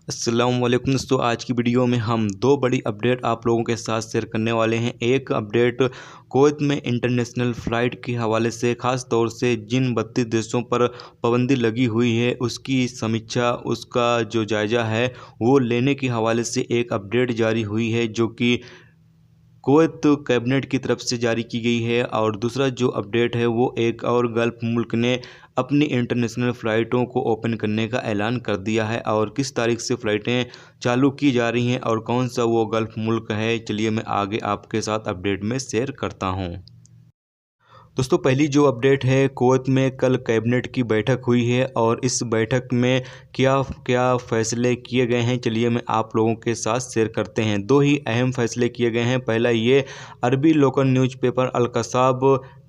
अस्सलाम वालेकुम दोस्तों, आज की वीडियो में हम दो बड़ी अपडेट आप लोगों के साथ शेयर करने वाले हैं। एक अपडेट कुवैत में इंटरनेशनल फ़्लाइट के हवाले से, ख़ास तौर से जिन 32 देशों पर पाबंदी लगी हुई है उसकी समीक्षा, उसका जो जायज़ा है वो लेने के हवाले से एक अपडेट जारी हुई है जो कि कुवैत कैबिनेट की तरफ से जारी की गई है। और दूसरा जो अपडेट है वो एक और गल्फ़ मुल्क ने अपनी इंटरनेशनल फ़्लाइटों को ओपन करने का ऐलान कर दिया है। और किस तारीख से फ़्लाइटें चालू की जा रही हैं और कौन सा वो गल्फ़ मुल्क है, चलिए मैं आगे आपके साथ अपडेट में शेयर करता हूँ। दोस्तों, पहली जो अपडेट है, कुवैत में कल कैबिनेट की बैठक हुई है और इस बैठक में क्या क्या फ़ैसले किए गए हैं, चलिए मैं आप लोगों के साथ शेयर करते हैं। दो ही अहम फ़ैसले किए गए हैं। पहला ये, अरबी लोकल न्यूज़पेपर अल कसाब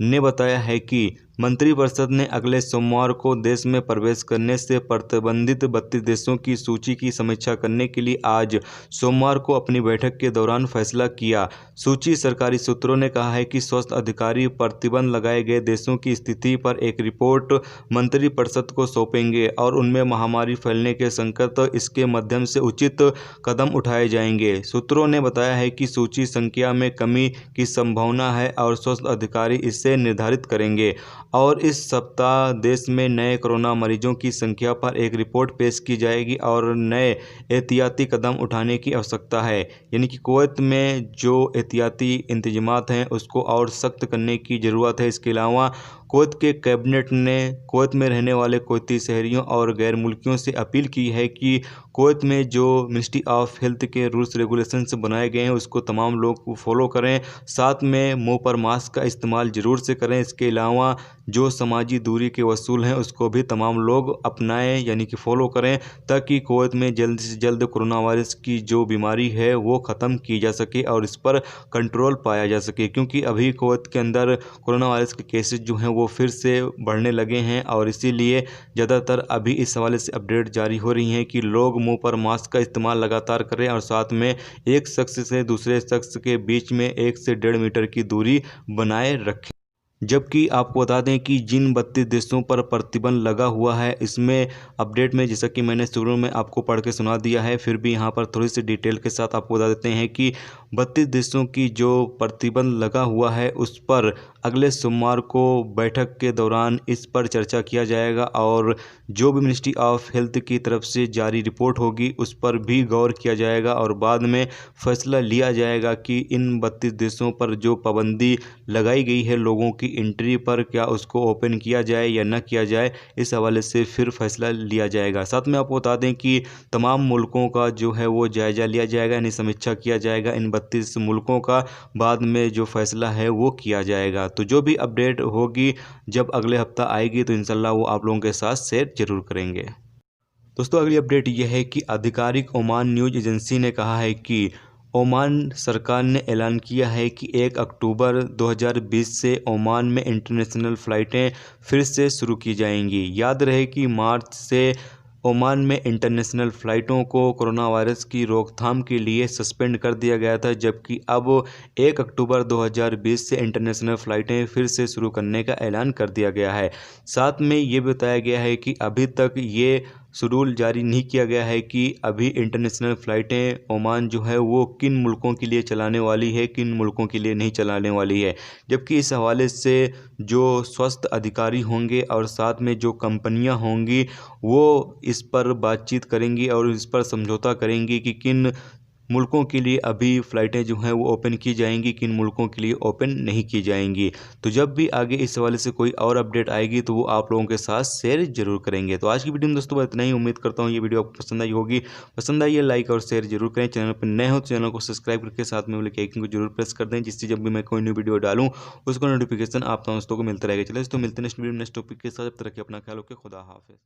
ने बताया है कि मंत्रिपरिषद ने अगले सोमवार को देश में प्रवेश करने से प्रतिबंधित 32 देशों की सूची की समीक्षा करने के लिए आज सोमवार को अपनी बैठक के दौरान फैसला किया। सूची सरकारी सूत्रों ने कहा है कि स्वास्थ्य अधिकारी प्रतिबंध लगाए गए देशों की स्थिति पर एक रिपोर्ट मंत्रिपरिषद को सौंपेंगे और उनमें महामारी फैलने के संकट इसके माध्यम से उचित कदम उठाए जाएंगे। सूत्रों ने बताया है कि सूची संख्या में कमी की संभावना है और स्वास्थ्य अधिकारी इसे निर्धारित करेंगे। और इस सप्ताह देश में नए कोरोना मरीजों की संख्या पर एक रिपोर्ट पेश की जाएगी और नए एहतियाती कदम उठाने की आवश्यकता है। यानी कि कुवैत में जो एहतियाती इंतजामात हैं उसको और सख्त करने की ज़रूरत है। इसके अलावा कुवैत के कैबिनेट ने कुवैत में रहने वाले कुवैती शहरियों और गैर मुल्कियों से अपील की है कि कुवैत में जो मिनिस्ट्री ऑफ हेल्थ के रूल्स रेगुलेशंस बनाए गए हैं उसको तमाम लोग फॉलो करें। साथ में मुंह पर मास्क का इस्तेमाल ज़रूर से करें। इसके अलावा जो समाजी दूरी के वसूल हैं उसको भी तमाम लोग अपनाएं, यानी कि फॉलो करें, ताकि कुवैत में जल्द से जल्द कोरोना वायरस की जो बीमारी है वो ख़त्म की जा सके और इस पर कंट्रोल पाया जा सके। क्योंकि अभी कुवैत के अंदर कोरोना वायरस के केसेस जो हैं वो फिर से बढ़ने लगे हैं और इसीलिए ज़्यादातर अभी इस हवाले से अपडेट जारी हो रही हैं कि लोग मुंह पर मास्क का इस्तेमाल लगातार करें और साथ में एक शख्स से दूसरे शख्स के बीच में 1 से 1.5 मीटर की दूरी बनाए रखें। जबकि आपको बता दें कि जिन 32 देशों पर प्रतिबंध लगा हुआ है, इसमें अपडेट में जैसा कि मैंने शुरू में आपको पढ़ के सुना दिया है, फिर भी यहाँ पर थोड़ी सी डिटेल के साथ आपको बता देते हैं कि 32 देशों की जो प्रतिबंध लगा हुआ है उस पर अगले सोमवार को बैठक के दौरान इस पर चर्चा किया जाएगा और जो भी मिनिस्ट्री ऑफ हेल्थ की तरफ से जारी रिपोर्ट होगी उस पर भी गौर किया जाएगा और बाद में फैसला लिया जाएगा कि इन 32 देशों पर जो पाबंदी लगाई गई है लोगों की एंट्री पर, क्या उसको ओपन किया जाए या न किया जाए। इस हवाले से फिर फैसला लिया जाएगा। साथ में आपको बता दें कि तमाम मुल्कों का जो है वो जायज़ा लिया जाएगा, यानी समीक्षा किया जाएगा इन 32 मुल्कों का, बाद में जो फैसला है वो किया जाएगा। तो जो भी अपडेट होगी जब अगले हफ्ता आएगी तो इंशाल्लाह वो आप लोगों के साथ शेयर जरूर करेंगे। दोस्तों, अगली अपडेट ये है कि आधिकारिक ओमान न्यूज़ एजेंसी ने कहा है कि ओमान सरकार ने ऐलान किया है कि 1 अक्टूबर 2020 से ओमान में इंटरनेशनल फ़्लाइटें फिर से शुरू की जाएंगी। याद रहे कि मार्च से ओमान में इंटरनेशनल फ़्लाइटों को कोरोना वायरस की रोकथाम के लिए सस्पेंड कर दिया गया था, जबकि अब 1 अक्टूबर 2020 से इंटरनेशनल फ़्लाइटें फिर से शुरू करने का ऐलान कर दिया गया है। साथ में ये बताया गया है कि अभी तक ये शेड्यूल जारी नहीं किया गया है कि अभी इंटरनेशनल फ़्लाइटें ओमान जो है वो किन मुल्कों के लिए चलाने वाली है, किन मुल्कों के लिए नहीं चलाने वाली है। जबकि इस हवाले से जो स्वास्थ्य अधिकारी होंगे और साथ में जो कंपनियां होंगी वो इस पर बातचीत करेंगी और इस पर समझौता करेंगी कि किन मुल्कों के लिए अभी फ़्लाइटें जो हैं वो ओपन की जाएंगी, किन मुल्कों के लिए ओपन नहीं की जाएंगी। तो जब भी आगे इस हवाले से कोई और अपडेट आएगी तो वो आप लोगों के साथ शेयर जरूर करेंगे। तो आज की वीडियो में दोस्तों बस इतना ही। उम्मीद करता हूँ ये वीडियो आपको पसंद आई होगी। पसंद आई है लाइक और शेयर जरूर करें। चैनल पर नए हो तो चैनल को सब्सक्राइब करके साथ में वाले आइकन को जरूर प्रेस कर दें, जिससे जब भी मैं कोई न्यू वीडियो डालूँ उसका नोटिफिकेशन आप दोस्तों को मिलता रहेगा। चलिए दोस्तों, मिलते हैं नेक्स्ट वीडियो नेक्स्ट टॉपिक के साथ। जब तक अपना ख्याल रखें। खुदा हाफिज़।